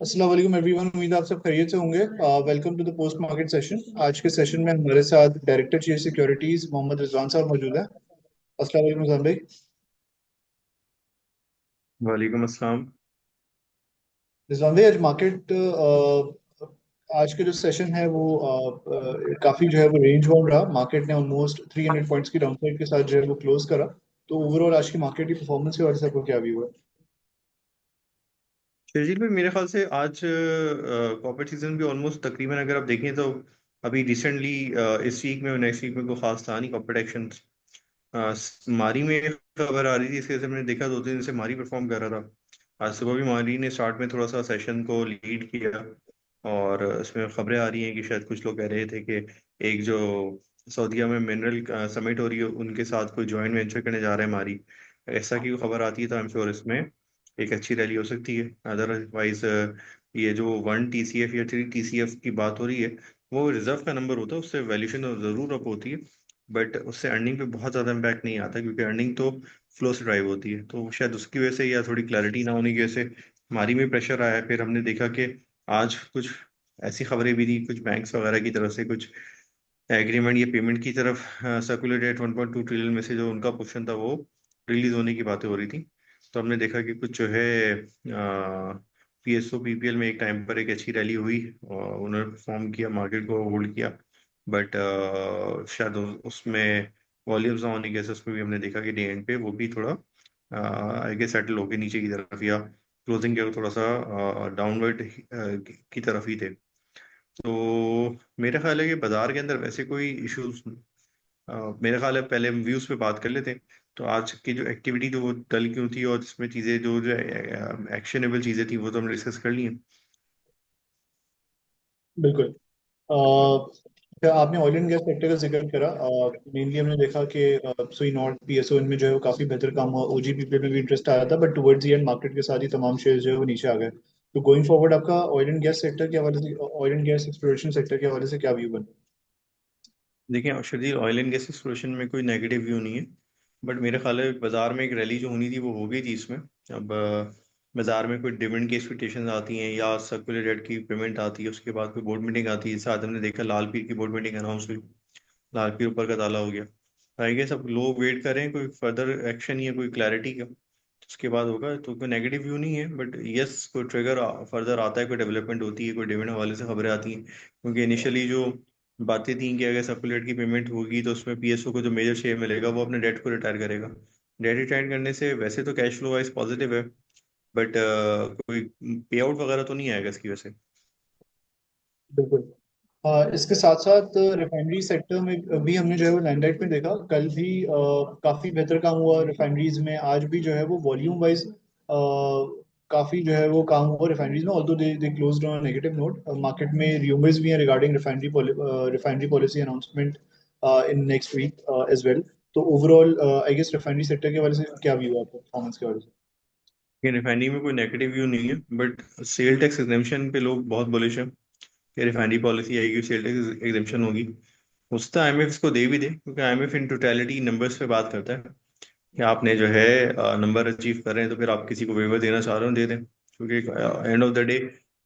अस्सलाम वालेकुम एवरीवन। उम्मीद है आप सब खैरियत से होंगे। Welcome to the post market session. आज के सेशन में हमारे साथ director chief securities Mohammad Rizwan sahab मौजूद है। अस्सलाम वालेकुम रिजवान भाई। वालेकुम अस्सलाम। रिजवान भाई, आज मार्केट आज का जो सेशन है वो काफी जो है वो रेंज बाउंड रहा। मार्केट ने ऑलमोस्ट 300 पॉइंट्स की डाउनसाइड के साथ जो है वो क्लोज करा। तो ओवरऑल आज की मार्केट की परफॉर्मेंस के वजह से आपको क्या व्यू है? शर्जील भाई, मेरे ख्याल से आज कॉर्पोरेट सीजन भी ऑलमोस्ट तकरीबन अगर आप देखें तो अभी रिसेंटली इस वीक में और नेक्स्ट वीक में कोई खास था नहीं कॉर्पोरेट एक्शन। मारी में खबर आ रही थी, इसके से मैंने देखा 2 3 दिन से मारी परफॉर्म कर रहा था। आज सुबह भी मारी ने स्टार्ट में थोड़ा सा सेशन को लीड किया। और इसमें खबरें आ रही हैं कि शायद कुछ लोग कह रहे थे कि एक जो सऊदीया में मिनरल समिट हो रही है उनके साथ कोई जॉइंट वेंचर करने जा रहे हैं मारी। ऐसा की खबर आती है तो आई एम श्योर इसमें एक अच्छी रैली हो सकती है। अदरवाइज ये जो 1 TCF या 3 TCF की बात हो रही है, वो रिजर्व का नंबर होता है, उससे वैल्यूशन जरूर अप होती है। बट उससे अर्निंग पे बहुत ज्यादा इम्पैक्ट नहीं आता क्योंकि अर्निंग तो फ्लो से ड्राइव होती है, तो शायद उसकी वजह से या थोड़ी क्लैरिटी ना होने की वजह से हमारी में प्रेशर आया है। फिर हमने देखा कि आज कुछ ऐसी खबरें भी थी कुछ बैंक्स वगैरह की तरफ से कुछ एग्रीमेंट या पेमेंट की तरफ सर्कुलेटेड 1.2 ट्रिलियन में से जो उनका पोर्शन था वो रिलीज होने की बातें हो रही थी। तो हमने देखा कि कुछ जो है PSO PPL में एक टाइम पर एक अच्छी रैली हुई और उन्होंने परफॉर्म किया, मार्केट को होल्ड किया। बट शायद उसमें वॉल्यूम्स ना होने की वजह से उसमें भी हमने देखा कि डे एंड पे वो भी थोड़ा आई गेस सेटल होके नीचे की तरफ या क्लोजिंग के थोड़ा सा डाउनवर्ड की तरफ ही थे। तो मेरा ख्याल है कि बाजार के अंदर वैसे कोई इश्यूज, मेरा ख्याल है पहले हम व्यूज पे बात कर लेते हैं। तो आज की जो एक्टिविटी थी वो डल क्यों थी और इसमें चीजें जो जो एक्शनेबल चीजें थी वो तो हमने डिस्कस कर ली हैं। बिल्कुल। क्या आपने ऑयल एंड गैस सेक्टर का जिक्र करा? मेनली हमने देखा कि सुई नॉर्थ पीएसओ इनमें जो है वो काफी बेहतर काम हुआ। ओजीपीपी में भी इंटरेस्ट आया था, but towards the end market के साथ ही तमाम शेयर्स जो है वो नीचे आ गए। तो गोइंग फॉरवर्ड आपका ऑयल एंड गैस सेक्टर के हवाले से, oil and gas exploration sector के हवाले से क्या व्यू बन? देखिए अर्शदील, ऑयल एंड गैस एक्सप्लोरेशन में कोई नेगेटिव व्यू नहीं है। बट मेरा ख्याल है बाजार में एक रैली जो होनी थी वो हो गई थी इसमें। अब बाजार में कोई डिविडेंड की एक्सपेक्टेशंस आती हैं या सर्कुलर डेट की पेमेंट आती है, उसके बाद कोई बोर्ड मीटिंग आती है। साथ हमने देखा लाल पीर की बोर्ड मीटिंग अनाउंस हुई, लाल पीर ऊपर का ताला हो गया। आई गेस अब लोग वेट करें कोई फर्दर एक्शन या कोई क्लैरिटी का, तो उसके बाद होगा। तो कोई नेगेटिव व्यू नहीं है, बट यस कोई ट्रिगर फर्दर आता है, कोई डेवलपमेंट होती है, कोई डिविडेंड हवाले से खबरें आती हैं। क्योंकि इनिशियली जो बातें थी कि अगर सर्कुलेट की पेमेंट होगी तो उसमें PSO को जो मेजर शेयर मिलेगा वो अपने डेट को रिटायर करेगा। डेट रिटायर करने से वैसे तो कैश फ्लो वाइज पॉजिटिव है, बट कोई पे आउट वगैरह तो नहीं आएगा इसकी वजह से। बिल्कुल। इसके साथ साथ रिफाइनरी सेक्टर में भी हमने जो है वो लैंडलाइट में देखा। कल भी काफी बेहतर काम हुआ रिफाइनरीज में। आज भी जो है वो वॉल्यूम वाइज काफी जो है वो काम हुआ रिफाइनरीज में, although they closed on negative note. Market में रूमर्स भी हैं regarding refinery policy announcement in next week as well. तो overall I guess refinery sector के बारे से क्या व्यू है आपका परफॉर्मेंस के बारे से? ये रिफाइनरी में कोई नेगेटिव व्यू नहीं है, बट सेल टैक्स एग्जेम्पशन पे लोग बहुत बुलिश है कि रिफाइनरी पॉलिसी आएगी, सेल टैक्स एग्जेम्पशन होगी। उस तो IMF इसको दे भी दे, क्योंकि IMF इन टोटलिटी नंबर्स पे बात करता है कि आपने जो है नंबर अचीव कर रहे हैं तो फिर आप किसी को वेवर देना चाह रहे हो दे दें, क्योंकि end of the day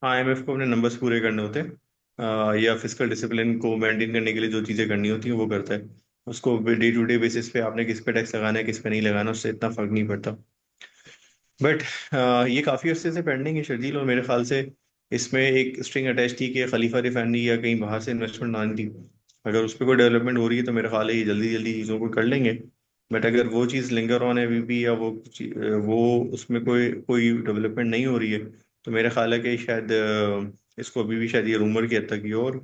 IMF को अपने नंबर्स पूरे करने होते हैं। या फिजिकल डिसिप्लिन को मेंटेन करने के लिए जो चीज़ें करनी होती हैं वो करता है। उसको डे टू डे बेसिस पे आपने किस पे टैक्स लगाना है किस पे नहीं लगाना उससे इतना फर्क नहीं पड़ता। बट ये काफ़ी अरसे से पेंडिंग है शर्जील, और मेरे ख्याल से इसमें एक स्ट्रिंग अटैच थी कि खलीफा रिफाइनरी या कहीं बाहर से इन्वेस्टमेंट आनी थी। अगर उस पर कोई डेवलपमेंट हो रही है तो मेरा ख्याल है ये जल्दी जल्दी चीज़ों को कर लेंगे। बट अगर वो चीज़ लिंगर ऑन है अभी भी, या वो उसमें कोई कोई डेवलपमेंट नहीं हो रही है, तो मेरा ख्याल है कि शायद इसको अभी भी शायद ये रूमर की हद तक ही हो, और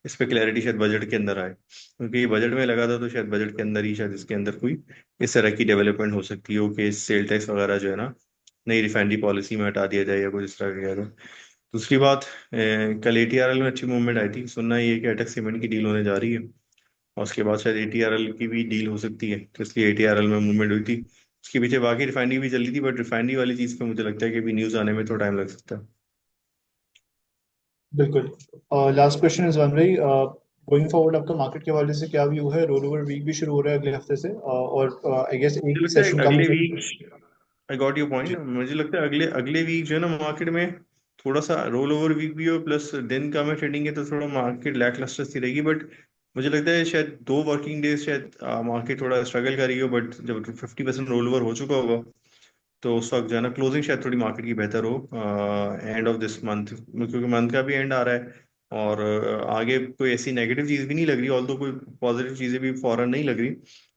इस पर क्लैरिटी शायद बजट के अंदर आए, क्योंकि ये बजट में लगा था तो शायद बजट के अंदर ही शायद इसके अंदर कोई इस तरह की डेवलपमेंट हो सकती हो कि सेल टैक्स वगैरह जो है ना नई रिफाइनरी पॉलिसी में हटा दिया जाए या कुछ इस तरह का कह। दूसरी बात, कल ATRL में अच्छी मूवमेंट आई थी, सुनना ये है कि अटक सीमेंट की डील होने जा रही है, और उसके बाद शायद ATRL की भी डील हो सकती है, तो इसलिए ATRL में मूवमेंट हुई थी। उसके पीछे बाकी रिफाइनरी भी चली थी, बट रिफाइनरी वाली चीज़ पे मुझे लगता है कि भी न्यूज़ आने में थोड़ा टाइम लग सकता है। बिल्कुल। लास्ट क्वेश्चन इज वन भाई, गोइंग फॉरवर्ड आपका मार्केट के हवाले से क्या व्यू है? रोल ओवर वीक भी शुरू हो रहा है अगले हफ्ते से, और आई गेस एक मुझे ही लगता है सेशन कम हो अगले सकता वीक, आई गॉट योर है। पॉइंट, मुझे लगता है अगले अगले वीक जो है ना मार्केट में थोड़ा सा रोल ओवर वीक भी हो प्लस दिन का में ट्रेडिंग है तो थोड़ा मार्केट लैक लस्टर सी रहेगी, बट मुझे लगता है शायद 2 वर्किंग डेज शायद मार्केट थोड़ा स्ट्रगल करेगी, बट जब 50% रोल ओवर हो चुका होगा तो उस वक्त जो है ना क्लोजिंग शायद थोड़ी मार्केट की बेहतर हो एंड ऑफ दिस मंथ, क्योंकि मंथ का भी एंड आ रहा है और आगे कोई ऐसी नेगेटिव चीज़ भी नहीं लग रही, ऑल्दो कोई पॉजिटिव चीज़ें भी फौरन नहीं लग रही,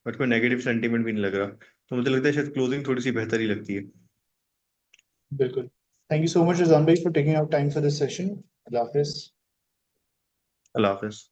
बट कोई नेगेटिव सेंटीमेंट भी नहीं लग रहा, तो मुझे लगता है शायद क्लोजिंग थोड़ी सी बेहतर ही लगती है। बिल्कुल। Thank you so much Rizwan भाई for taking out time for this session. अल्लाह हाफिज। अल्लाह हाफिज।